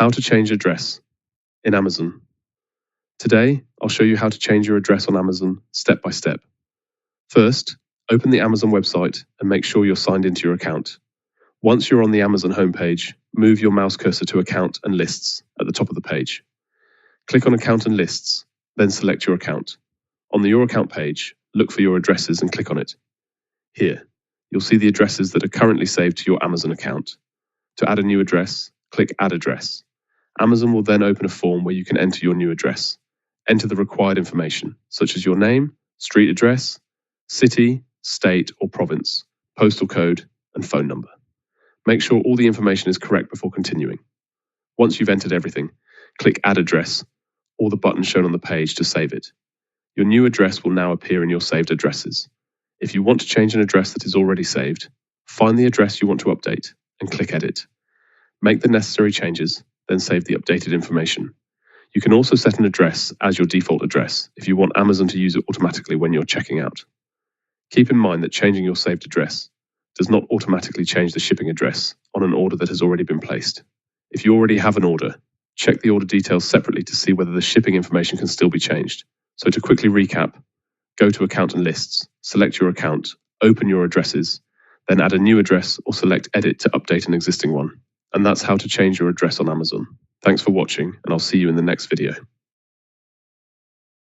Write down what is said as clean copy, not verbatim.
How to change address in Amazon. Today, I'll show you how to change your address on Amazon step by step. First, open the Amazon website and make sure you're signed into your account. Once you're on the Amazon homepage, move your mouse cursor to Account and Lists at the top of the page. Click on Account and Lists, then select your account. On the Your Account page, look for your addresses and click on it. Here, you'll see the addresses that are currently saved to your Amazon account. To add a new address, click Add Address. Amazon will then open a form where you can enter your new address. Enter the required information, such as your name, street address, city, state or province, postal code, and phone number. Make sure all the information is correct before continuing. Once you've entered everything, click Add Address or the button shown on the page to save it. Your new address will now appear in your saved addresses. If you want to change an address that is already saved, find the address you want to update and click Edit. Make the necessary changes, then save the updated information. You can also set an address as your default address if you want Amazon to use it automatically when you're checking out. Keep in mind that changing your saved address does not automatically change the shipping address on an order that has already been placed. If you already have an order, check the order details separately to see whether the shipping information can still be changed. So to quickly recap, go to Account and Lists, select your account, open your addresses, then add a new address or select Edit to update an existing one. And that's how to change your address on Amazon. Thanks for watching, and I'll see you in the next video.